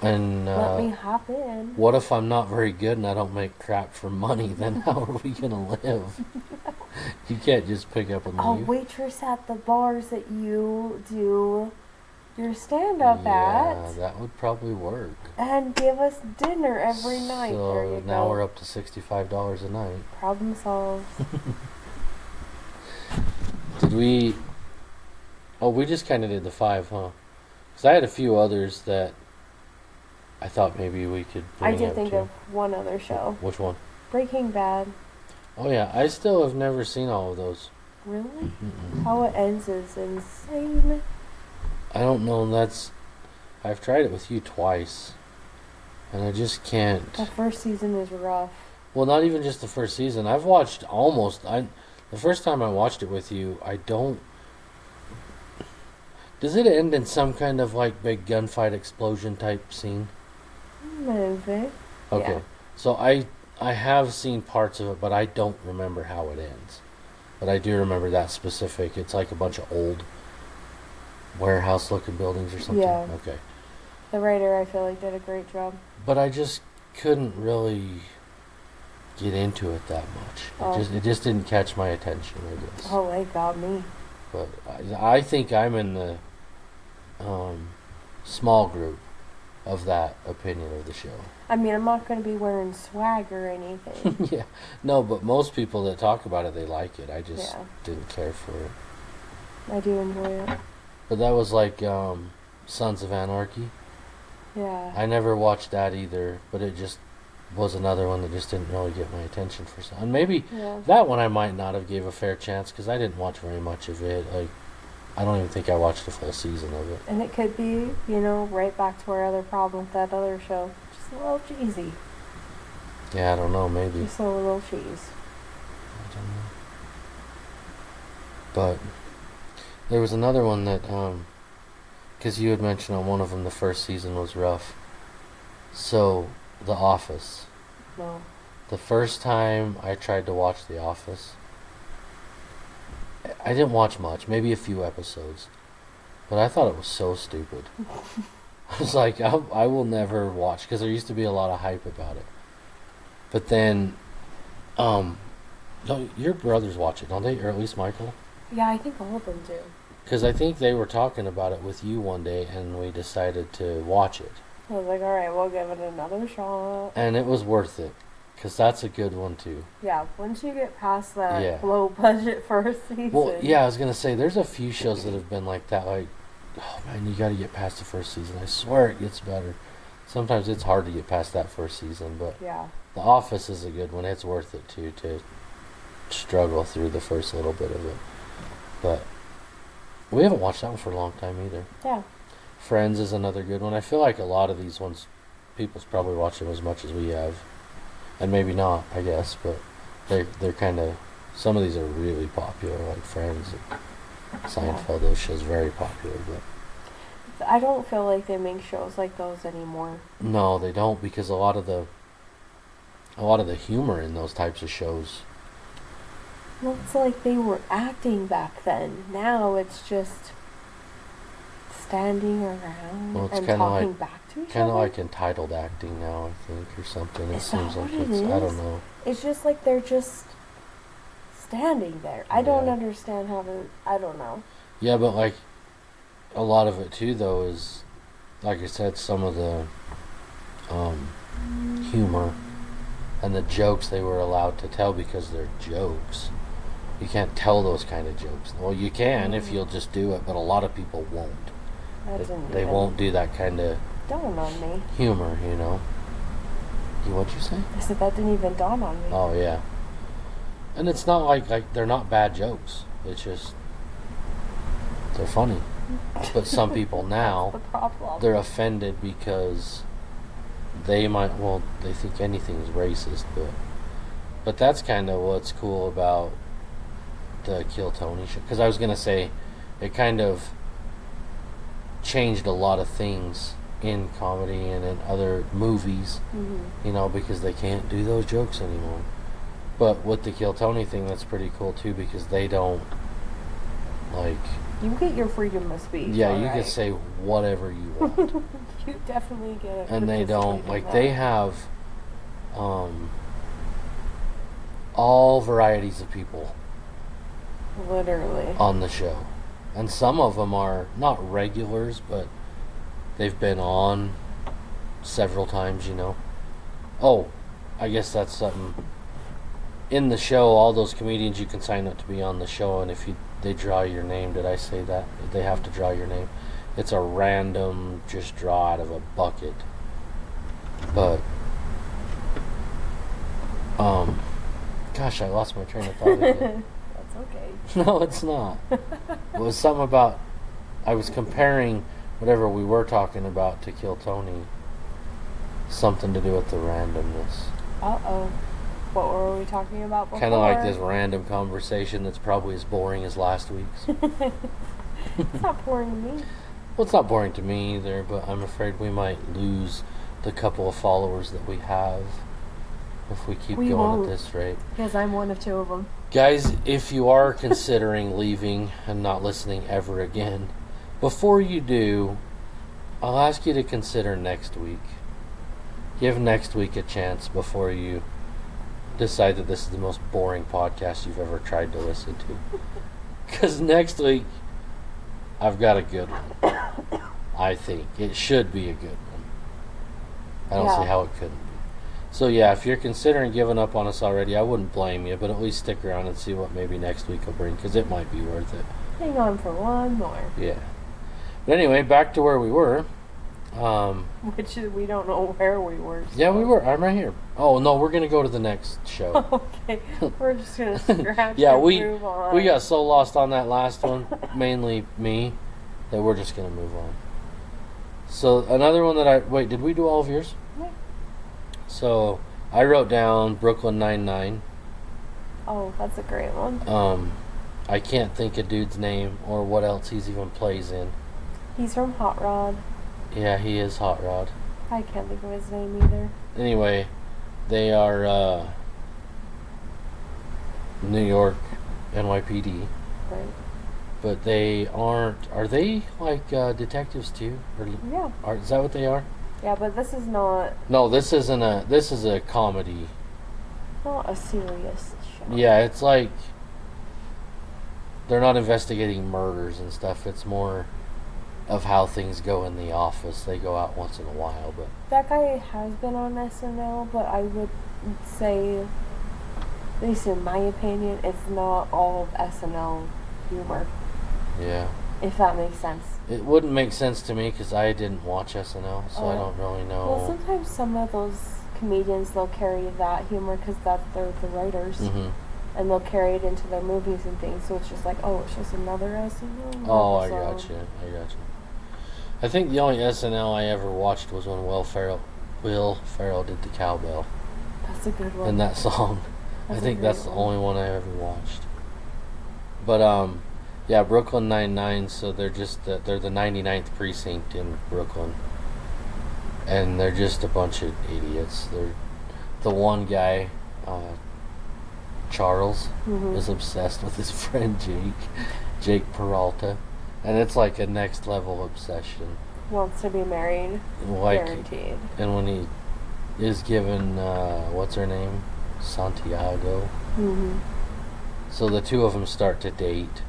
And let me hop in. What if I'm not very good and I don't make crap for money? Then how are we gonna live? You can't just pick up and leave. A waitress at the bars that you do your stand-up at. Yeah, that would probably work. And give us dinner every night. So now we're up to $65 a night. Problem solved. Did we... Oh, we just kind of did the 5, huh? Because I had a few others that I thought maybe we could bring I did up think too. of one other show. Which one? Breaking Bad. Oh yeah, I still have never seen all of those. Really? Mm-mm. How it ends is insane. I don't know. I've tried it with you twice, and I just can't. The first season is rough. Well, not even just the first season. I've watched almost. The first time I watched it with you, I don't. Does it end in some kind of like big gunfight explosion type scene? Maybe. Okay. Yeah. So I have seen parts of it, but I don't remember how it ends. But I do remember that specific. It's like a bunch of old warehouse-looking buildings or something. Yeah. Okay. The writer, I feel like, did a great job. But I just couldn't really get into it that much. Oh. It just didn't catch my attention, I guess. Oh, it got me. But I think I'm in the small group of that opinion of the show. I mean, I'm not going to be wearing swag or anything. Yeah. No, but most people that talk about it, they like it. I just didn't care for it. I do enjoy it. But that was like Sons of Anarchy. Yeah. I never watched that either, but it just was another one that just didn't really get my attention for some. And maybe that one I might not have gave a fair chance because I didn't watch very much of it. Like, I don't even think I watched a full season of it. And it could be, right back to our other problem with that other show. Just a little cheesy. Yeah, I don't know, maybe. Just a little cheese. I don't know. But there was another one that, because you had mentioned on one of them the first season was rough. So, The Office. No. The first time I tried to watch The Office, I didn't watch much, maybe a few episodes, but I thought it was so stupid. I was like, I will never watch, because there used to be a lot of hype about it. But then, no, your brothers watch it, don't they? Or at least Michael? Yeah, I think all of them do. Because I think they were talking about it with you one day, and we decided to watch it. I was like, alright, we'll give it another shot. And it was worth it, because that's a good one, too. Yeah, once you get past that low budget first season. Well, yeah, I was going to say, there's a few shows that have been like that, like, oh man, you got to get past the first season. I swear it gets better. Sometimes it's hard to get past that first season, but The Office is a good one. It's worth it, too, to struggle through the first little bit of it. But we haven't watched that one for a long time either. Yeah. Friends is another good one. I feel like a lot of these ones, people's probably watched them as much as we have. And maybe not, I guess, but they're kind of, some of these are really popular, like Friends and Seinfeld. Those shows very popular, but I don't feel like they make shows like those anymore. No, they don't, because a lot of the humor in those types of shows. Well, it's like they were acting back then. Now it's just standing around and talking back to each other. Kind of like entitled acting now, I think, or something. It seems like it's. I don't know. It's just like they're just standing there. I don't understand how to. I don't know. Yeah, but like a lot of it too, though, is like I said, some of the humor and the jokes they were allowed to tell because they're jokes. You can't tell those kind of jokes. Well, you can if you'll just do it, but a lot of people won't. They won't do that kind of dawn on me. Humor, you know. What'd you say? I said that didn't even dawn on me. Oh yeah. And it's not like they're not bad jokes. It's just they're funny. But some people now they're offended because they think anything's racist, but that's kind of what's cool about the Kill Tony show. Because I was gonna say it kind of changed a lot of things in comedy and in other movies, you know, because they can't do those jokes anymore. But with the Kill Tony thing, that's pretty cool too, because they don't you get your freedom of speech. Yeah, you can say whatever you want. You definitely get it. And they don't they have all varieties of people literally on the show. And some of them are not regulars, but they've been on several times, you know. Oh, I guess that's something. In the show, all those comedians, you can sign up to be on the show, and if they draw your name, did I say that? They have to draw your name. It's a random, just draw out of a bucket. But, gosh, I lost my train of thought again. That's okay. No, it's not. It was something about, I was comparing whatever we were talking about to kill Tony, something to do with the randomness. Uh-oh. What were we talking about before? Kind of like this random conversation that's probably as boring as last week's. It's not boring to me. Well, it's not boring to me either, but I'm afraid we might lose the couple of followers that we have if we keep going at this rate. Because I'm one of two of them. Guys, if you are considering leaving and not listening ever again, before you do, I'll ask you to consider next week. Give next week a chance before you decide that this is the most boring podcast you've ever tried to listen to. Because next week, I've got a good one. I think. It should be a good one. I don't see how it couldn't be. So yeah, if you're considering giving up on us already, I wouldn't blame you, but at least stick around and see what maybe next week will bring, because it might be worth it. Hang on for one more. Yeah. But anyway, back to where we were. Which is, we don't know where we were. So. Yeah, we were. I'm right here. Oh, no, we're going to go to the next show. Okay. We're just going to scratch yeah, and we move on. We got so lost on that last one, mainly me, that we're just going to move on. So another one that wait, did we do all of yours? Yeah. So I wrote down Brooklyn Nine-Nine. Oh, that's a great one. I can't think a dude's name or what else he's even plays in. He's from Hot Rod. Yeah, he is Hot Rod. I can't think of his name either. Anyway, they are New York NYPD. Right. But they aren't. Are they like detectives too? Or, yeah. Is that what they are? Yeah, but this is not. No, this isn't a. This is a comedy. Not a serious show. Yeah, it's like they're not investigating murders and stuff. It's more of how things go in the office. They go out once in a while, but that guy has been on SNL, but I would say, at least in my opinion, it's not all of SNL humor. Yeah. If that makes sense. It wouldn't make sense to me because I didn't watch SNL, so I don't really know. Well, sometimes some of those comedians, they'll carry that humor because they're the writers. Mm-hmm. And they'll carry it into their movies and things, so it's just like, oh, it's just another SNL. Oh, I got you. I think the only SNL I ever watched was when Will Ferrell did the cowbell. That's a good one. And that song. I think that's the only one I ever watched. But yeah, Brooklyn Nine-Nine. So they're the 99th precinct in Brooklyn, and they're just a bunch of idiots. They're the one guy. Charles is obsessed with his friend Jake Peralta, and it's like a next level obsession. Wants to be married, guaranteed. And when he is given what's her name, Santiago. So the two of them start to date,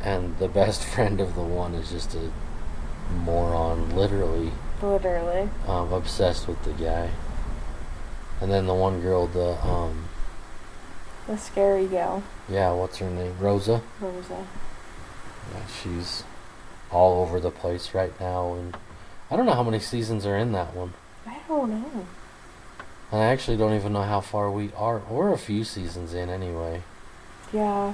and the best friend of the one is just a moron, literally obsessed with the guy. And then the one girl, the scary gal. Yeah, what's her name? Rosa. Yeah, she's all over the place right now, and I don't know how many seasons are in that one. I don't know. And I actually don't even know how far we are. We're a few seasons in anyway. Yeah,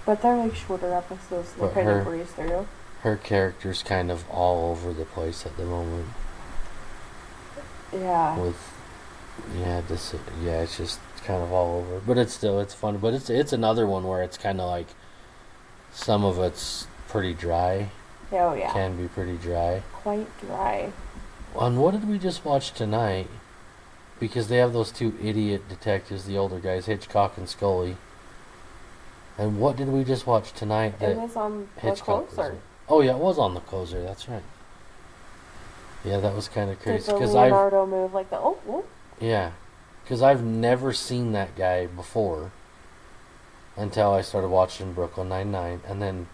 but they're like shorter episodes. They kind of breeze through. Her character's kind of all over the place at the moment. Yeah. It's just kind of all over. But it's fun. But it's another one where it's kind of like some of it's pretty dry. Oh yeah. Can be pretty dry. Quite dry. And what did we just watch tonight? Because they have those two idiot detectives, the older guys, Hitchcock and Scully. And what did we just watch tonight? It was on The Closer. Oh yeah, it was on The Closer. That's right. Yeah, that was kind of crazy. Did the Leonardo move like the oh? Yeah, because I've never seen that guy before until I started watching Brooklyn Nine-Nine, and then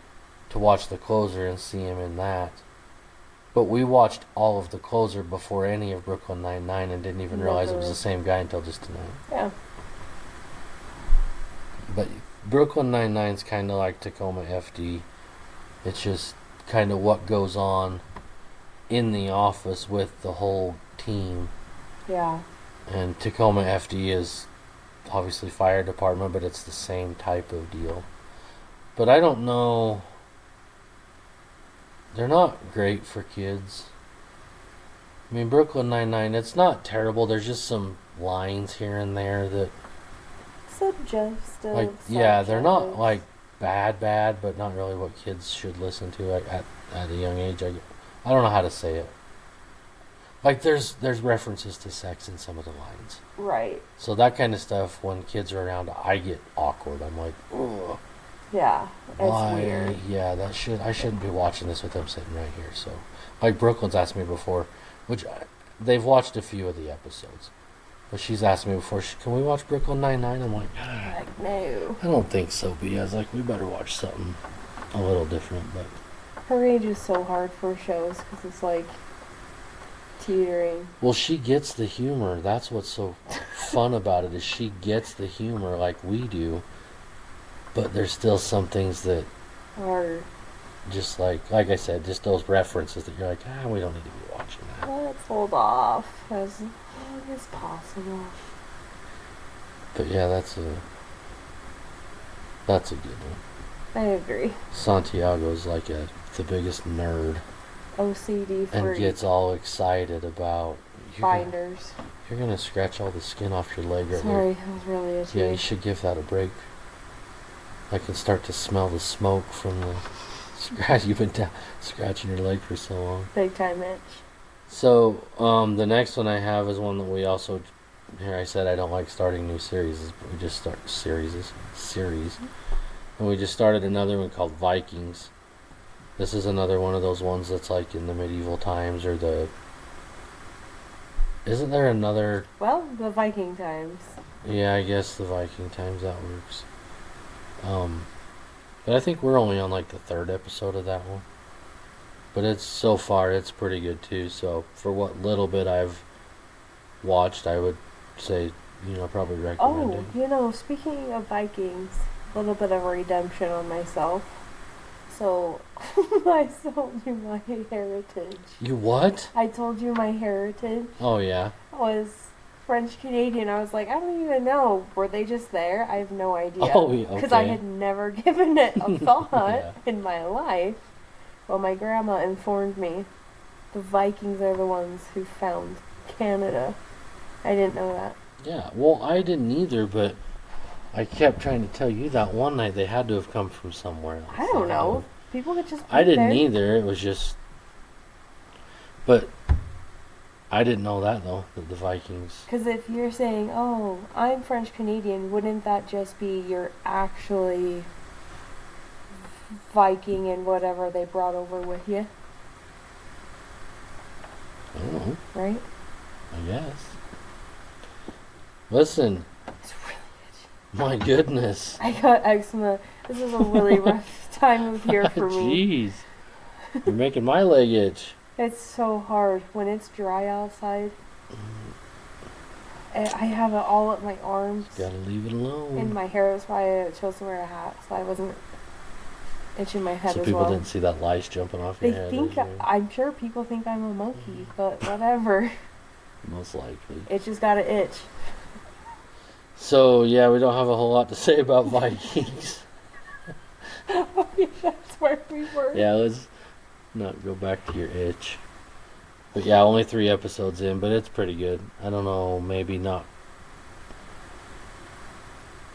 to watch The Closer and see him in that. But we watched all of The Closer before any of Brooklyn Nine-Nine and didn't even realize it was the same guy until just tonight. Yeah. But Brooklyn Nine-Nine's kind of like Tacoma FD. It's just kind of what goes on in the office with the whole team. Yeah. And Tacoma FD is obviously fire department, but it's the same type of deal. But I don't know they're not great for kids. I mean, Brooklyn Nine-Nine, it's not terrible. There's just some lines here and there that, Suggestive. like, yeah, they're not like bad, but not really what kids should listen to at a young age. I don't know how to say it. Like, there's references to sex in some of the lines. Right. So that kind of stuff, when kids are around, I get awkward. I'm like, ugh. Yeah, it's weird. Yeah, I shouldn't be watching this with them sitting right here. So, like, Brooklyn's asked me before, they've watched a few of the episodes, but she's asked me before, can we watch Brooklyn Nine-Nine? I'm like, no. I don't think so, B. I was like, we better watch something a little different. But her age is so hard for shows because it's like teetering. Well, she gets the humor. That's what's so fun about it, is she gets the humor like we do. But there's still some things that are just like I said, just those references that you're like, we don't need to be watching that. Let's hold off as long as possible. But yeah, that's a good one. I agree. Santiago's like the biggest nerd. OCD free. And gets all excited about binders. You're gonna scratch all the skin off your leg right Sorry, that was really itchy. Yeah, you should give that a break. I can start to smell the smoke from the scratch. You've been scratching your leg for so long. Big time itch. So, the next one I have is one that we also... Here, I said I don't like starting new series, but we just start series. And we just started another one called Vikings. This is another one of those ones that's like in the medieval times, or the... Isn't there another... Well, the Viking times. Yeah, I guess the Viking times, that works. But I think we're only on like the 3rd episode of that one. But so far it's pretty good too. So for what little bit I've watched, I would say, probably recommend it. Speaking of Vikings, a little bit of redemption on myself. So I told you my heritage. You what? I told you my heritage. Oh yeah. Was French Canadian. I was like, I don't even know. Were they just there? I have no idea. Oh, okay. Because I had never given it a thought in my life. Well, my grandma informed me the Vikings are the ones who found Canada. I didn't know that. Yeah, well, I didn't either, but I kept trying to tell you that one night they had to have come from somewhere else. I don't know. People could just... I didn't either. It was just... But... I didn't know that, though, that the Vikings... Because if you're saying, oh, I'm French Canadian, wouldn't that just be you're actually Viking and whatever they brought over with you? I don't know. Right? I guess. Listen. It's really itchy. My goodness. I got eczema. This is a really rough time of year for me. Jeez. You're making my leg itch. It's so hard when it's dry outside. I have it all up my arms. Just gotta leave it alone. And my hair. That's why I chose to wear a hat, so I wasn't itching my head as well. So people didn't see that lice jumping off your head? I'm sure people think I'm a monkey, but whatever. Most likely. It just got an itch. So, yeah, we don't have a whole lot to say about Vikings. Oh, yeah, that's where we were. Yeah, let's not go back to your itch. But yeah, only 3 episodes in, but it's pretty good. I don't know, maybe not.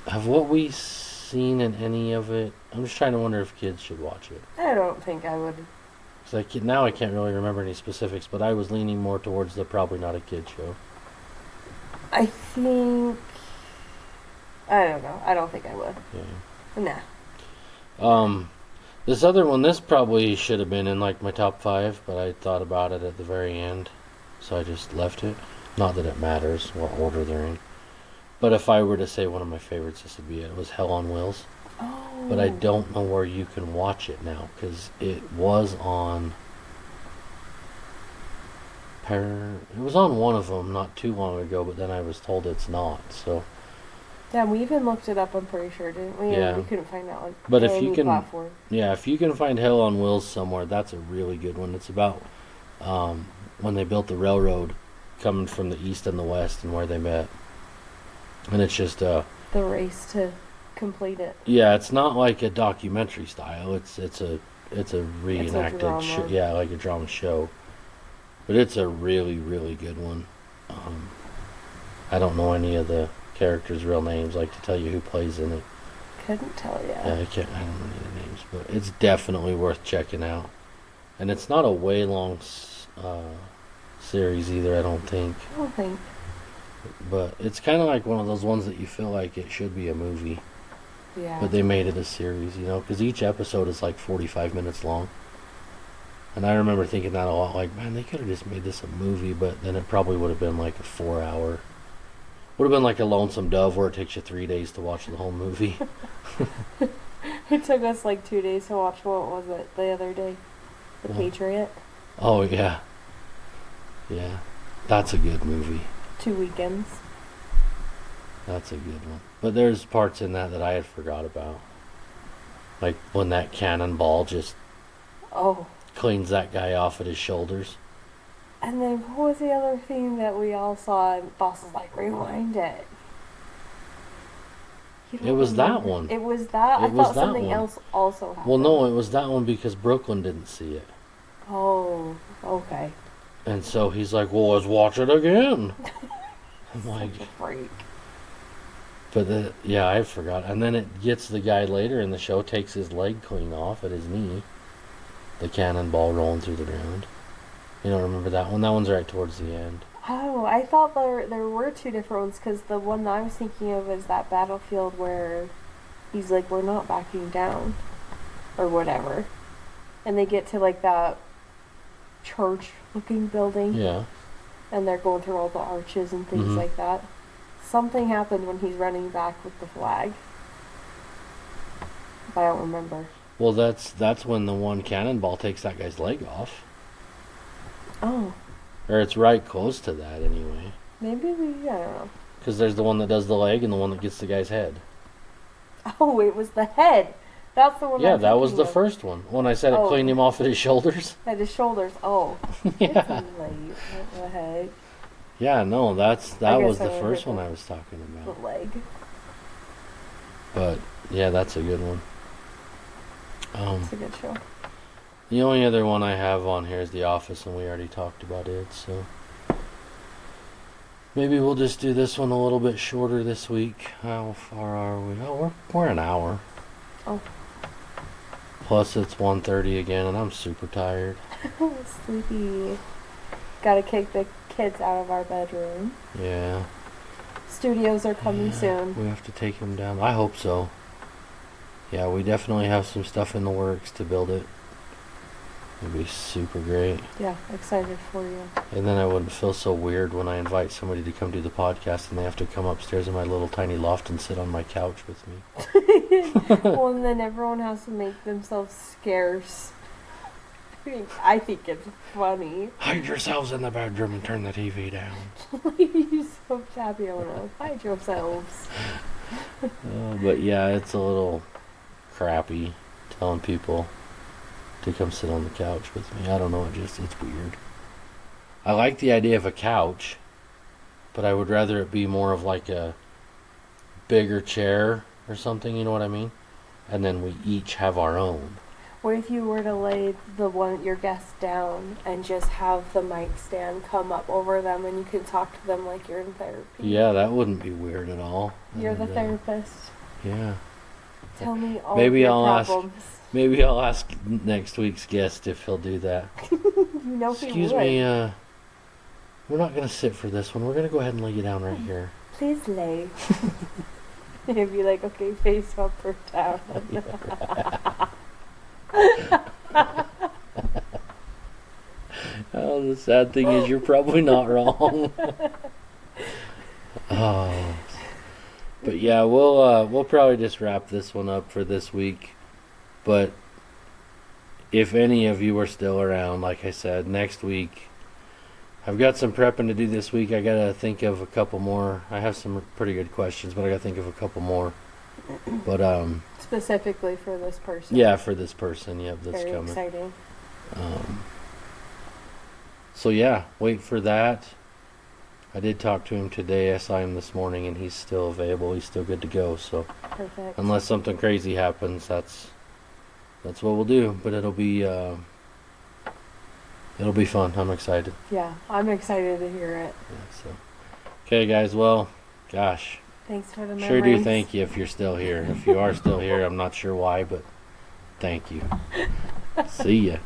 Have what we seen in any of it? I'm just trying to wonder if kids should watch it. I don't think I would. Now I can't really remember any specifics, but I was leaning more towards the probably not a kid show. I think... I don't know. I don't think I would. Yeah. Nah. This other one, this probably should have been in like my top 5, but I thought about it at the very end, so I just left it. Not that it matters what order they're in. But if I were to say one of my favorites, this would be it. It was Hell on Wheels. Oh. But I don't know where you can watch it now, because it was on... It was on one of them not too long ago, but then I was told it's not, so... Yeah, we even looked it up, I'm pretty sure, didn't we? Yeah. We couldn't find that one. But if you can... platform. Yeah, if you can find Hell on Wheels somewhere, that's a really good one. It's about when they built the railroad coming from the east and the west and where they met. And it's just... the race to complete it. Yeah, it's not like a documentary style. It's a it's a reenacted drama. yeah, like a drama show. But it's a really, really good one. I don't know any of the characters' real names, like to tell you who plays in it. Couldn't tell you. I don't know any of the names, but it's definitely worth checking out. And it's not a way long series either, I don't think. I don't think. But it's kind of like one of those ones that you feel like it should be a movie. Yeah. But they made it a series, you know, because each episode is like 45 minutes long. And I remember thinking that a lot, like, man, they could have just made this a movie, but then it probably would have been like a 4 hour. Would have been like a Lonesome Dove where it takes you 3 days to watch the whole movie. It took us like 2 days to watch, what was it, the other day? The Patriot? Oh, yeah. Yeah. That's a good movie. 2 weekends. That's a good one. But there's parts in that I had forgot about. Like when that cannonball just cleans that guy off at his shoulders. And then what was the other thing that we all saw? And Boss was like, rewind it. It was that one. It was that? I thought something else also happened. Well, no, it was that one because Brooklyn didn't see it. Oh, okay. And so he's like, well, let's watch it again. I'm like, freak. But yeah, I forgot. And then it gets the guy later in the show, takes his leg clean off at his knee. The cannonball rolling through the ground. You don't remember that one? That one's right towards the end. Oh, I thought there were two different ones, because the one I was thinking of is that battlefield where he's like, we're not backing down, or whatever. And they get to like that church-looking building. Yeah. And they're going through all the arches and things like that. Something happened when he's running back with the flag. But I don't remember. Well, that's when the one cannonball takes that guy's leg off. Oh. Or it's right close to that, anyway. Maybe I don't know. Because there's the one that does the leg and the one that gets the guy's head. Oh, it was the head. That's the one. Yeah, that was the first one. When I said it cleaned him off at his shoulders. At his shoulders. Oh. Yeah. It's late. What the heck? Yeah, no, that was the first one I was talking about. The leg. But yeah, that's a good one. It's a good show. The only other one I have on here is The Office, and we already talked about it, so maybe we'll just do this one a little bit shorter this week. How far are we? Oh, we're an hour. Oh. Plus it's 1:30 again, and I'm super tired. Sleepy. Gotta kick the kids out of our bedroom. Yeah. Studios are coming soon. We have to take them down. I hope so. Yeah, we definitely have some stuff in the works to build it. It'd be super great. Yeah, excited for you. And then I wouldn't feel so weird when I invite somebody to come do the podcast and they have to come upstairs in my little tiny loft and sit on my couch with me. Well, and then everyone has to make themselves scarce. I think it's funny. Hide yourselves in the bedroom and turn the TV down. You're so happy. I want to hide yourselves. But yeah, it's a little crappy telling people to come sit on the couch with me. I don't know, it's weird. I like the idea of a couch, but I would rather it be more of like a bigger chair or something, you know what I mean? And then we each have our own. What if you were to lay your guests down and just have the mic stand come up over them and you can talk to them like you're in therapy? Yeah, that wouldn't be weird at all. You're the therapist. Yeah. Tell me all your problems. Maybe I'll ask next week's guest if he'll do that. You know he would. Excuse me, we're not going to sit for this one. We're going to go ahead and lay you down right here. Please lay. He'd be like, okay, face up or down. Oh, the sad thing is you're probably not wrong. Oh. But yeah, we'll probably just wrap this one up for this week. But if any of you are still around, like I said, next week, I've got some prepping to do this week. I got to think of a couple more. I have some pretty good questions, but I got to think of a couple more. But specifically for this person. Yeah, for this person. Yep, that's very coming. Exciting. So yeah, wait for that. I did talk to him today. I saw him this morning, and he's still available. He's still good to go. So perfect. Unless something crazy happens, that's that's what we'll do. But it'll be fun. I'm excited. Yeah, I'm excited to hear it. Yeah, so, okay, guys. Well, gosh, Thanks for the memories. sure do thank you if you're still here. If you are still here, I'm not sure why, but thank you. See ya.